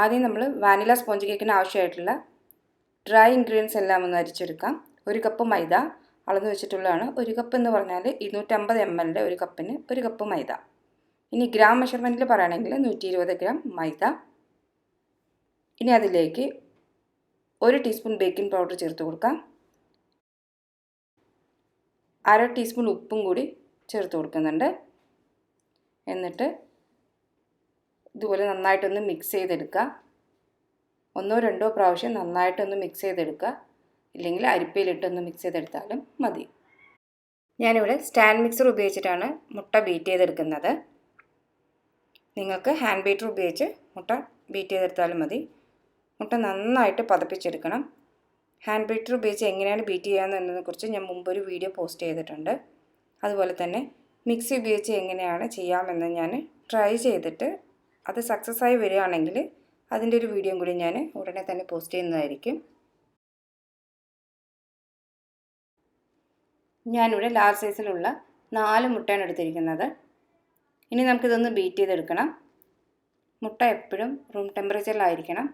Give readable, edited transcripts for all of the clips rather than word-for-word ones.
ആദ്യം നമ്മൾ vanilla sponge കേക്കിന് ആവശ്യമായിട്ടുള്ള ഡ്രൈ ഇൻഗ്രീഡിയൻസ് എല്ലാം ഒന്ന് അരിച്ചെടുക്കാം. 1 കപ്പ് മൈദ അളന്ന് വെച്ചിട്ടുള്ളതാണ്. 1 കപ്പ് എന്ന് പറഞ്ഞാൽ 250 ml ഒരു കപ്പിന് 1 കപ്പ് മൈദ. ഇനി ഗ്രാം മെഷർമെൻറ്റിൽ പറയുകയാണെങ്കിൽ 120 ഗ്രാം മൈദ. ഇനി അതിലേക്ക് 1 ടീസ്പൂൺ ബേക്കിംഗ് പൗഡർ ചേർത്ത് കൊടുക്കാം. 1/2 ടീസ്പൂൺ ഉപ്പും കൂടി ചേർത്ത് കൊടുക്കുന്നുണ്ട്. എന്നിട്ട് ഇതുപോലെ നന്നായിട്ടൊന്ന് മിക്സ് ചെയ്തെടുക്കുക. 1-2 പ്രാവശ്യം നന്നായിട്ടൊന്ന് മിക്സ് ചെയ്തെടുക്കുക. ഇല്ലെങ്കിൽ അരിപ്പയിലിട്ടൊന്ന് മിക്സ് ചെയ്തെടുത്താലും മതി. ഞാനിവിടെ സ്റ്റാൻഡ് മിക്സർ ഉപയോഗിച്ചിട്ടാണ് മുട്ട ബീറ്റ് ചെയ്തെടുക്കുന്നത്. നിങ്ങൾക്ക് ഹാൻഡ് ബീറ്റർ ഉപയോഗിച്ച് മുട്ട ബീറ്റ് ചെയ്തെടുത്താലും മതി. മുട്ട നന്നായിട്ട് പതപ്പിച്ചെടുക്കണം. ഹാൻഡ് ബീറ്റർ ഉപയോഗിച്ച് എങ്ങനെയാണ് ബീറ്റ് ചെയ്യാമെന്നതിനെക്കുറിച്ച് ഞാൻ മുമ്പൊരു വീഡിയോ പോസ്റ്റ് ചെയ്തിട്ടുണ്ട്. അതുപോലെ തന്നെ മിക്സി ഉപയോഗിച്ച് എങ്ങനെയാണ് ചെയ്യാമെന്ന് ഞാൻ ട്രൈ ചെയ്തിട്ട് അത് സക്സസ് ആയി വരികയാണെങ്കിൽ അതിൻ്റെ ഒരു വീഡിയോ കൂടി ഞാൻ ഉടനെ തന്നെ പോസ്റ്റ് ചെയ്യുന്നതായിരിക്കും. ഞാനിവിടെ ലാർജ് സൈസിലുള്ള 4 മുട്ടയാണ് എടുത്തിരിക്കുന്നത്. ഇനി നമുക്കിതൊന്ന് ബീറ്റ് ചെയ്തെടുക്കണം. മുട്ട എപ്പോഴും റൂം ടെമ്പറേച്ചറിലായിരിക്കണം.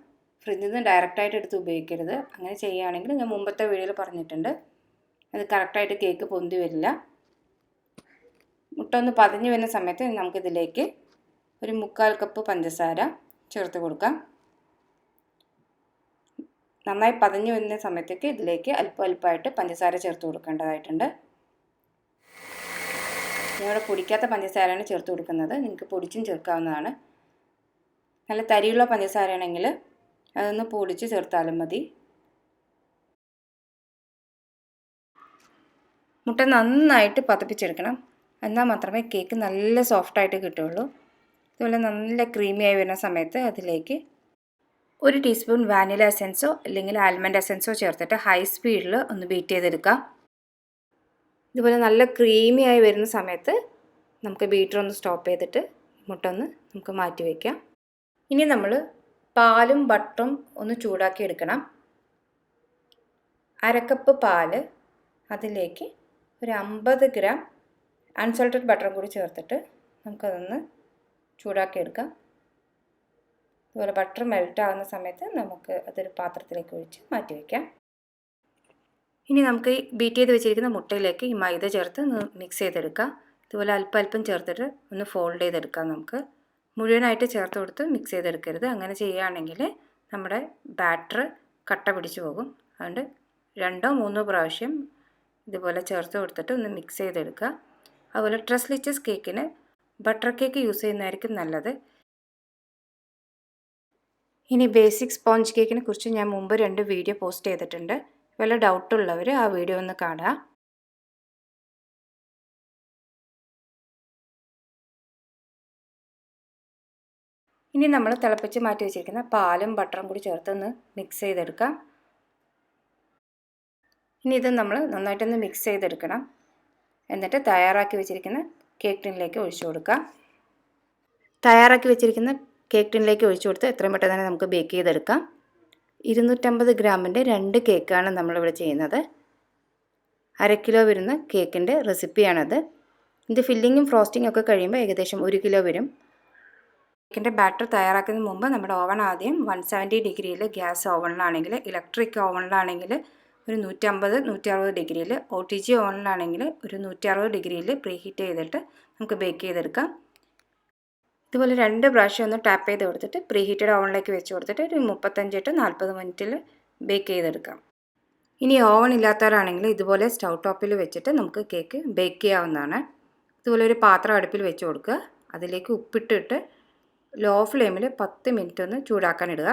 ഫ്രിഡ്ജിൽ നിന്ന് ഡയറക്റ്റായിട്ട് എടുത്ത് ഉപയോഗിക്കരുത്. അങ്ങനെ ചെയ്യുകയാണെങ്കിൽ ഞാൻ മുമ്പത്തെ വീഡിയോയിൽ പറഞ്ഞിട്ടുണ്ട്, അത് കറക്റ്റായിട്ട് കേക്ക് പൊന്തി വരില്ല. മുട്ട ഒന്ന് പതഞ്ഞ് വരുന്ന സമയത്ത് നമുക്കിതിലേക്ക് ഒരു 3/4 കപ്പ് പഞ്ചസാര ചേർത്ത് കൊടുക്കാം. നന്നായി പതഞ്ഞ് വരുന്ന സമയത്തേക്ക് ഇതിലേക്ക് അല്പമായിട്ട് പഞ്ചസാര ചേർത്ത് കൊടുക്കേണ്ടതായിട്ടുണ്ട്. ഞാനിവിടെ പൊടിക്കാത്ത പഞ്ചസാരയാണ് ചേർത്ത് കൊടുക്കുന്നത്. നിങ്ങൾക്ക് പൊടിച്ചും ചേർക്കാവുന്നതാണ്. നല്ല തരിയുള്ള പഞ്ചസാരയാണെങ്കിൽ അതൊന്ന് പൊടിച്ച് ചേർത്താലും മതി. മുട്ട നന്നായിട്ട് പതപ്പിച്ചെടുക്കണം. എന്നാൽ മാത്രമേ കേക്ക് നല്ല സോഫ്റ്റായിട്ട് കിട്ടുകയുള്ളൂ. അതുപോലെ നല്ല ക്രീമിയായി വരുന്ന സമയത്ത് അതിലേക്ക് 1 ടീസ്പൂൺ വാനില എസൻസോ അല്ലെങ്കിൽ ആൽമണ്ട് എസൻസോ ചേർത്തിട്ട് ഹൈ സ്പീഡിൽ ഒന്ന് ബീറ്റ് ചെയ്തെടുക്കാം. ഇതുപോലെ നല്ല ക്രീമിയായി വരുന്ന സമയത്ത് നമുക്ക് ബീറ്റർ ഒന്ന് സ്റ്റോപ്പ് ചെയ്തിട്ട് മുട്ട ഒന്ന് നമുക്ക് മാറ്റി വയ്ക്കാം. ഇനി നമ്മൾ പാലും ബട്ടറും ഒന്ന് ചൂടാക്കി എടുക്കണം. 1/2 കപ്പ് പാല്, അതിലേക്ക് ഒരു 50 ഗ്രാം അൺസോൾട്ടഡ് ബട്ടറും കൂടി ചേർത്തിട്ട് നമുക്കതൊന്ന് ചൂടാക്കി എടുക്കാം. അതുപോലെ ബട്ടർ മെൽറ്റ് ആകുന്ന സമയത്ത് നമുക്ക് അതൊരു പാത്രത്തിലേക്ക് ഒഴിച്ച് മാറ്റി വയ്ക്കാം. ഇനി നമുക്ക് ഈ ബീറ്റ് ചെയ്ത് വെച്ചിരിക്കുന്ന മുട്ടയിലേക്ക് ഈ മൈദ ചേർത്ത് ഒന്ന് മിക്സ് ചെയ്തെടുക്കാം. ഇതുപോലെ അല്പം ചേർത്തിട്ട് ഒന്ന് ഫോൾഡ് ചെയ്തെടുക്കാം. നമുക്ക് മുഴുവനായിട്ട് ചേർത്ത് കൊടുത്ത് മിക്സ് ചെയ്തെടുക്കരുത്. അങ്ങനെ ചെയ്യുകയാണെങ്കിൽ നമ്മുടെ ബാറ്റർ കട്ട പിടിച്ച് പോകും. അതുകൊണ്ട് 2-3 പ്രാവശ്യം ഇതുപോലെ ചേർത്ത് കൊടുത്തിട്ട് ഒന്ന് മിക്സ് ചെയ്തെടുക്കുക. അതുപോലെ ലെച്ചസ് കേക്കിന് ബട്ടർ കേക്ക് യൂസ് ചെയ്യുന്നതായിരിക്കും നല്ലത്. ഇനി ബേസിക് സ്പോഞ്ച് കേക്കിനെ കുറിച്ച് ഞാൻ മുമ്പ് 2 വീഡിയോ പോസ്റ്റ് ചെയ്തിട്ടുണ്ട്. വല്ല ഡൗട്ടുള്ളവർ ആ വീഡിയോ ഒന്ന് കാണുക. ഇനി നമ്മൾ തിളപ്പിച്ച് മാറ്റി വെച്ചിരിക്കുന്ന പാലും ബട്ടറും കൂടി ചേർത്ത് ഒന്ന് മിക്സ് ചെയ്തെടുക്കാം. ഇനി ഇത് നമ്മൾ നന്നായിട്ടൊന്ന് മിക്സ് ചെയ്തെടുക്കണം. എന്നിട്ട് തയ്യാറാക്കി വെച്ചിരിക്കുന്ന കേക്ക് ടിന്നിലേക്ക് ഒഴിച്ചു കൊടുക്കാം. തയ്യാറാക്കി വെച്ചിരിക്കുന്ന കേക്ക് ടിന്നിലേക്ക് ഒഴിച്ചു കൊടുത്ത് എത്രയും പെട്ടെന്ന് തന്നെ നമുക്ക് ബേക്ക് ചെയ്തെടുക്കാം. 250 ഗ്രാമിൻ്റെ 2 കേക്കാണ് നമ്മളിവിടെ ചെയ്യുന്നത്. 1/2 കിലോ വരുന്ന കേക്കിൻ്റെ റെസിപ്പിയാണത്. ഇത് ഫില്ലിങ്ങും ഫ്രോസ്റ്റിങ്ങും ഒക്കെ കഴിയുമ്പോൾ ഏകദേശം 1 കിലോ വരും. കേക്കിൻ്റെ ബാറ്റർ തയ്യാറാക്കുന്നതിന് മുമ്പ് നമ്മുടെ ഓവൻ ആദ്യം 170 ഡിഗ്രിയിൽ ഗ്യാസ് ഓവനിലാണെങ്കിൽ, ഇലക്ട്രിക് ഓവനിലാണെങ്കിൽ ഒരു 150-160 ഡിഗ്രിയിൽ, OTG ഓവനിലാണെങ്കിൽ ഒരു 160 ഡിഗ്രിയിൽ പ്രീ ഹീറ്റ് ചെയ്തിട്ട് നമുക്ക് ബേക്ക് ചെയ്തെടുക്കാം. ഇതുപോലെ 2 പ്രാവശ്യം ഒന്ന് ടാപ്പ് ചെയ്ത് കൊടുത്തിട്ട് പ്രീ ഹീറ്റഡ് ഓവനിലേക്ക് വെച്ച് കൊടുത്തിട്ട് ഒരു 35-40 മിനിറ്റിൽ ബേക്ക് ചെയ്തെടുക്കാം. ഇനി ഓവൻ ഇല്ലാത്തവരാണെങ്കിൽ ഇതുപോലെ സ്റ്റൗ ടോപ്പിൽ വെച്ചിട്ട് നമുക്ക് കേക്ക് ബേക്ക് ചെയ്യാവുന്നതാണ്. ഇതുപോലെ ഒരു പാത്രം അടുപ്പിൽ വെച്ച് കൊടുക്കുക. അതിലേക്ക് ഉപ്പിട്ടിട്ട് ലോ ഫ്ലെയിമിൽ 10 മിനിറ്റ് ഒന്ന് ചൂടാക്കാൻ ഇടുക.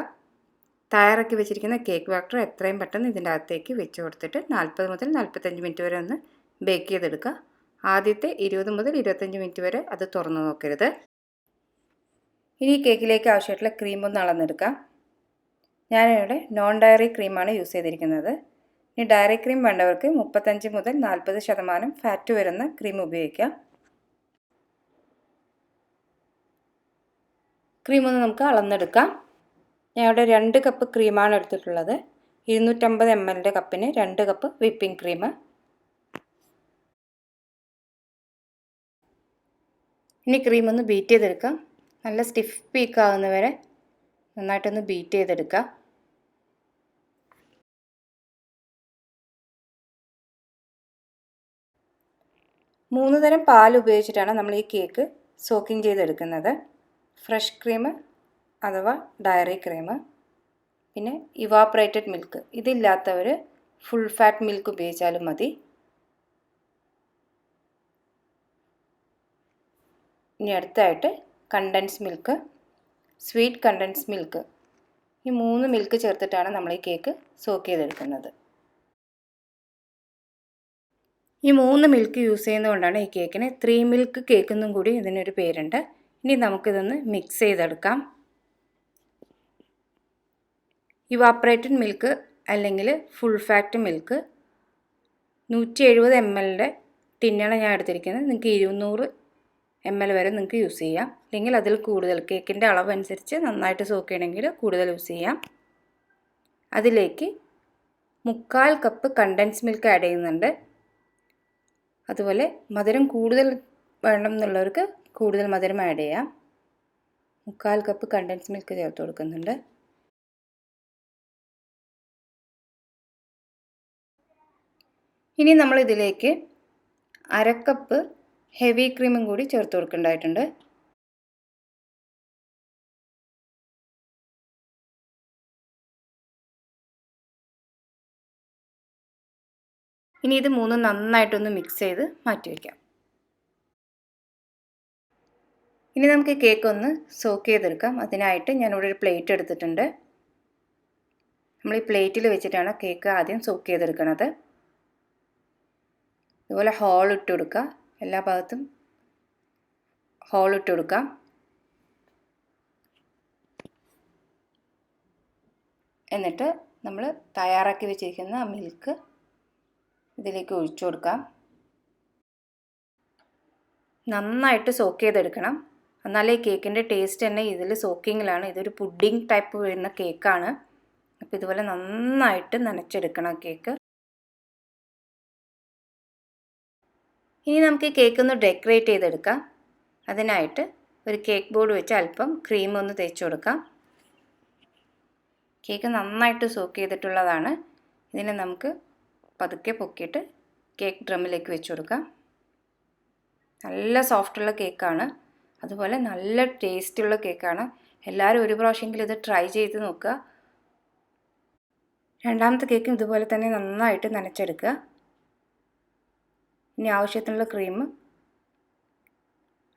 തയ്യാറാക്കി വെച്ചിരിക്കുന്ന കേക്ക് ബാറ്റർ എത്രയും പെട്ടെന്ന് ഇതിൻ്റെ അകത്തേക്ക് വെച്ച് കൊടുത്തിട്ട് 40-45 മിനിറ്റ് വരെ ഒന്ന് ബേക്ക് ചെയ്തെടുക്കുക. ആദ്യത്തെ 20-25 മിനിറ്റ് വരെ അത് തുറന്നു നോക്കരുത്. ഇനി കേക്കിലേക്ക് ആവശ്യമായിട്ടുള്ള ക്രീം ഒന്ന് അളന്നെടുക്കാം. ഞാനിവിടെ നോൺ ഡയറി ക്രീമാണ് യൂസ് ചെയ്തിരിക്കുന്നത്. ഇനി ഡയറി ക്രീം വേണ്ടവർക്ക് 35-40% ഫാറ്റ് വരുന്ന ക്രീം ഉപയോഗിക്കാം. ക്രീം ഒന്ന് നമുക്ക് അളന്നെടുക്കാം. ഞാൻ ഇവിടെ 2 കപ്പ് ക്രീമാണ് എടുത്തിട്ടുള്ളത്. 250 ml കപ്പിന് 2 കപ്പ് വിപ്പിംഗ് ക്രീം. ഇനി ക്രീം ഒന്ന് ബീറ്റ് ചെയ്തെടുക്കാം. നല്ല സ്റ്റിഫ് പീക്ക് ആകുന്നവരെ നന്നായിട്ടൊന്ന് ബീറ്റ് ചെയ്തെടുക്കുക. മൂന്ന് തരം പാൽ ഉപയോഗിച്ചിട്ടാണ് നമ്മൾ ഈ കേക്ക് സോക്കിംഗ് ചെയ്തെടുക്കുന്നത്. ഫ്രഷ് ക്രീം അഥവാ ഡയറി ക്രീം, പിന്നെ ഇവാപ്പറേറ്റഡ് മിൽക്ക്. ഇതില്ലാത്തവർ ഫുൾ ഫാറ്റ് മിൽക്ക് ഉപയോഗിച്ചാലും മതി. ഇനി അടുത്തായിട്ട് condense milk, sweet condense milk. ഈ 3 മിൽക്ക് ചേർത്തിട്ടാണ് നമ്മൾ ഈ കേക്ക് സോക്ക് ചെയ്തെടുക്കുന്നത്. ഈ 3 മിൽക്ക് യൂസ് ചെയ്യുന്നതുകൊണ്ടാണ് ഈ കേക്കിന് 3 മിൽക്ക് കേക്ക് എന്നും കൂടി ഇതിനൊരു പേരുണ്ട്. ഇനി നമുക്കിതൊന്ന് മിക്സ് ചെയ്തെടുക്കാം. ഇവാപ്പറേറ്റഡ് മിൽക്ക് അല്ലെങ്കിൽ ഫുൾ ഫാറ്റ് മിൽക്ക് 170 ml ടിന്നാണ് ഞാൻ എടുത്തിരിക്കുന്നത്. നിങ്ങൾക്ക് 200 ml വരെ നിങ്ങൾക്ക് യൂസ് ചെയ്യാം. അല്ലെങ്കിൽ അതിൽ കൂടുതൽ, കേക്കിൻ്റെ അളവനുസരിച്ച് നന്നായിട്ട് സോക്ക് ചെയ്യണമെങ്കിൽ കൂടുതൽ യൂസ് ചെയ്യാം. അതിലേക്ക് 3/4 കപ്പ് കണ്ടൻസ് മിൽക്ക് ആഡ് ചെയ്യുന്നുണ്ട്. അതുപോലെ മധുരം കൂടുതൽ വേണം എന്നുള്ളവർക്ക് കൂടുതൽ മധുരം ആഡ് ചെയ്യാം. 3/4 കപ്പ് കണ്ടൻസ് മിൽക്ക് ചേർത്ത് കൊടുക്കുന്നുണ്ട്. ഇനി നമ്മൾ ഇതിലേക്ക് 1/2 കപ്പ് ഹെവി ക്രീമും കൂടി ചേർത്ത് കൊടുക്കേണ്ടതായിട്ടുണ്ട്. ഇനി ഇത് മൂന്നും നന്നായിട്ടൊന്ന് മിക്സ് ചെയ്ത് മാറ്റി വയ്ക്കാം. ഇനി നമുക്ക് കേക്ക് ഒന്ന് സോക്ക് ചെയ്തെടുക്കാം. അതിനായിട്ട് ഞാനിവിടെ ഒരു പ്ലേറ്റ് എടുത്തിട്ടുണ്ട്. നമ്മൾ ഈ പ്ലേറ്റിൽ വെച്ചിട്ടാണ് കേക്ക് ആദ്യം സോക്ക് ചെയ്തെടുക്കുന്നത്. ഇതുപോലെ ഹോൾ ഇട്ട് കൊടുക്കുക. എല്ലാ ഭാഗത്തും ഹോൾ ഇട്ട് കൊടുക്കാം. എന്നിട്ട് നമ്മൾ തയ്യാറാക്കി വെച്ചിരിക്കുന്ന മിൽക്ക് ഇതിലേക്ക് ഒഴിച്ചു കൊടുക്കാം. നന്നായിട്ട് സോക്ക് ചെയ്തെടുക്കണം. എന്നാലേ ഈ കേക്കിൻ്റെ ടേസ്റ്റ് തന്നെ ഇതിൽ സോക്കിങ്ങിലാണ്. ഇതൊരു പുഡിംഗ് ടൈപ്പ് വരുന്ന കേക്കാണ്. അപ്പോൾ ഇതുപോലെ നന്നായിട്ട് നനച്ചെടുക്കണം കേക്ക്. ഇനി നമുക്ക് ഈ കേക്ക് ഒന്ന് ഡെക്കറേറ്റ് ചെയ്തെടുക്കാം. അതിനായിട്ട് ഒരു കേക്ക് ബോർഡ് വെച്ച് അല്പം ക്രീം ഒന്ന് തേച്ച് കൊടുക്കാം. കേക്ക് നന്നായിട്ട് സോക്ക് ചെയ്തിട്ടുള്ളതാണ്. ഇതിനെ നമുക്ക് പതുക്കെ പൊക്കിയിട്ട് കേക്ക് ഡ്രമ്മിലേക്ക് വെച്ച് കൊടുക്കാം. നല്ല സോഫ്റ്റുള്ള കേക്കാണ്. അതുപോലെ നല്ല ടേസ്റ്റുള്ള കേക്കാണ്. എല്ലാവരും ഒരു പ്രാവശ്യമെങ്കിലും ഇത് ട്രൈ ചെയ്ത് നോക്കുക. രണ്ടാമത്തെ കേക്കും ഇതുപോലെ തന്നെ നന്നായിട്ട് നനച്ചെടുക്കുക. ഇനി ആവശ്യത്തിനുള്ള ക്രീം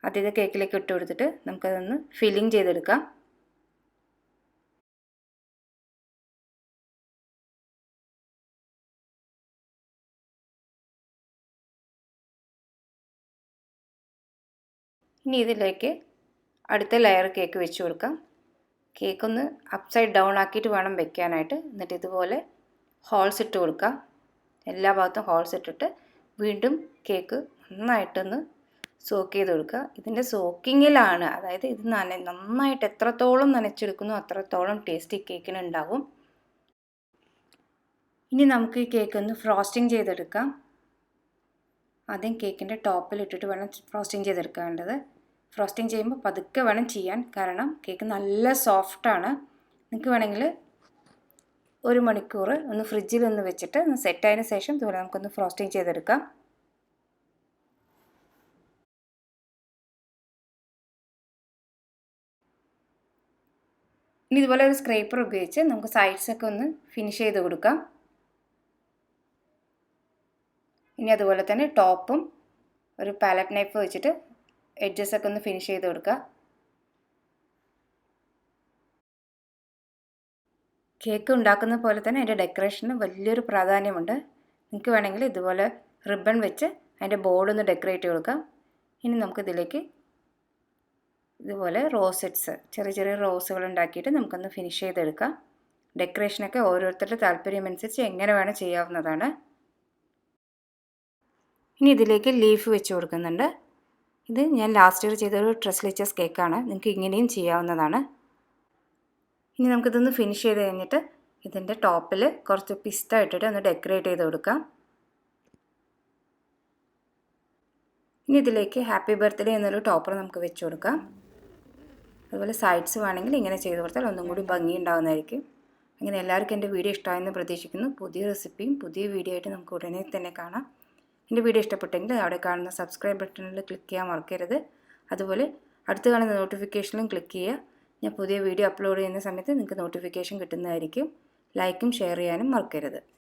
ആദ്യത്തെ കേക്കിലേക്ക് ഇട്ട് കൊടുത്തിട്ട് നമുക്കതൊന്ന് ഫില്ലിങ് ചെയ്തെടുക്കാം. ഇനി ഇതിലേക്ക് അടുത്ത ലെയർ കേക്ക് വെച്ച് കൊടുക്കാം. കേക്കൊന്ന് അപ്സൈഡ് ഡൗൺ ആക്കിയിട്ട് വേണം വെക്കാനായിട്ട്. എന്നിട്ട് ഇതുപോലെ ഹോൾസ് ഇട്ട് കൊടുക്കാം. എല്ലാ ഭാഗത്തും ഹോൾസ് ഇട്ടിട്ട് വീണ്ടും കേക്ക് നന്നായിട്ടൊന്ന് സോക്ക് ചെയ്ത് കൊടുക്കുക. ഇതിൻ്റെ സോക്കിങ്ങിലാണ്, അതായത് ഇത് നന്നായിട്ട് എത്രത്തോളം നനച്ചെടുക്കുന്നു അത്രത്തോളം ടേസ്റ്റ് ഈ കേക്കിന് ഉണ്ടാവും. ഇനി നമുക്ക് ഈ കേക്ക് ഒന്ന് ഫ്രോസ്റ്റിംഗ് ചെയ്തെടുക്കാം. ആദ്യം കേക്കിൻ്റെ ടോപ്പിൽ ഇട്ടിട്ട് വേണം ഫ്രോസ്റ്റിംഗ് ചെയ്തെടുക്കേണ്ടത്. ഫ്രോസ്റ്റിംഗ് ചെയ്യുമ്പോൾ പതുക്കെ വേണം ചെയ്യാൻ, കാരണം കേക്ക് നല്ല സോഫ്റ്റാണ്. നിങ്ങൾക്ക് വേണമെങ്കിൽ 1 മണിക്കൂർ ഒന്ന് ഫ്രിഡ്ജിൽ ഒന്ന് വെച്ചിട്ട് ഒന്ന് സെറ്റായതിന് ശേഷം ഇതുപോലെ നമുക്കൊന്ന് ഫ്രോസ്റ്റിംഗ് ചെയ്തെടുക്കാം. ഇനി ഇതുപോലെ ഒരു സ്ക്രേപ്പർ ഉപയോഗിച്ച് നമുക്ക് സൈഡ്സൊക്കെ ഒന്ന് ഫിനിഷ് ചെയ്ത് കൊടുക്കാം. ഇനി അതുപോലെ തന്നെ ടോപ്പും ഒരു പാലറ്റ് നൈഫ് വെച്ചിട്ട് എഡ്ജസൊക്കെ ഒന്ന് ഫിനിഷ് ചെയ്ത് കൊടുക്കുക. കേക്ക് ഉണ്ടാക്കുന്ന പോലെ തന്നെ അതിൻ്റെ ഡെക്കറേഷന് വലിയൊരു പ്രാധാന്യമുണ്ട്. നിങ്ങൾക്ക് വേണമെങ്കിൽ ഇതുപോലെ റിബൺ വെച്ച് അതിൻ്റെ ബോർഡ് ഒന്ന് ഡെക്കറേറ്റ് ചെയ്ത് കൊടുക്കാം. ഇനി നമുക്കിതിലേക്ക് ഇതുപോലെ റോസെറ്റ്സ്, ചെറിയ ചെറിയ റോസുകൾ ഉണ്ടാക്കിയിട്ട് നമുക്കൊന്ന് ഫിനിഷ് ചെയ്തെടുക്കാം. ഡെക്കറേഷനൊക്കെ ഓരോരുത്തരുടെ താല്പര്യമനുസരിച്ച് എങ്ങനെ വേണം ചെയ്യാവുന്നതാണ്. ഇനി ഇതിലേക്ക് ലീഫ് വെച്ച് കൊടുക്കുന്നുണ്ട്. ഇത് ഞാൻ ലാസ്റ്റ് ഇയർ ചെയ്തൊരു ലെച്ചസ് കേക്കാണ്. നിങ്ങൾക്ക് ഇങ്ങനെയും ചെയ്യാവുന്നതാണ്. ഇനി നമുക്കിതൊന്ന് ഫിനിഷ് ചെയ്ത് കഴിഞ്ഞിട്ട് ഇതിൻ്റെ ടോപ്പിൽ കുറച്ച് പിസ്ത ഇട്ടിട്ട് ഒന്ന് ഡെക്കറേറ്റ് ചെയ്ത് കൊടുക്കാം. ഇനി ഇതിലേക്ക് ഹാപ്പി ബർത്ത്ഡേ എന്നൊരു ടോപ്പർ നമുക്ക് വെച്ച് കൊടുക്കാം. അതുപോലെ സൈഡ്സ് വേണമെങ്കിൽ ഇങ്ങനെ ചെയ്ത് കൊടുത്താൽ ഒന്നും കൂടി ഭംഗി ഉണ്ടാകുന്നതായിരിക്കും. അങ്ങനെ എല്ലാവർക്കും എൻ്റെ വീഡിയോ ഇഷ്ടമായെന്ന് പ്രതീക്ഷിക്കുന്നു. പുതിയ റെസിപ്പിയും പുതിയ വീഡിയോ ആയിട്ട് നമുക്ക് ഉടനെ തന്നെ കാണാം. എൻ്റെ വീഡിയോ ഇഷ്ടപ്പെട്ടെങ്കിൽ അവിടെ കാണുന്ന സബ്സ്ക്രൈബ് ബട്ടണിൽ ക്ലിക്ക് ചെയ്യാൻ മറക്കരുത്. അതുപോലെ അടുത്ത് കാണുന്ന നോട്ടിഫിക്കേഷനിലും ക്ലിക്ക് ചെയ്യുക. ഞാൻ പുതിയ വീഡിയോ അപ്ലോഡ് ചെയ്യുന്ന സമയത്ത് നിങ്ങൾക്ക് നോട്ടിഫിക്കേഷൻ കിട്ടുന്നതായിരിക്കും. ലൈക്കും ഷെയർ ചെയ്യാനും മറക്കരുത്.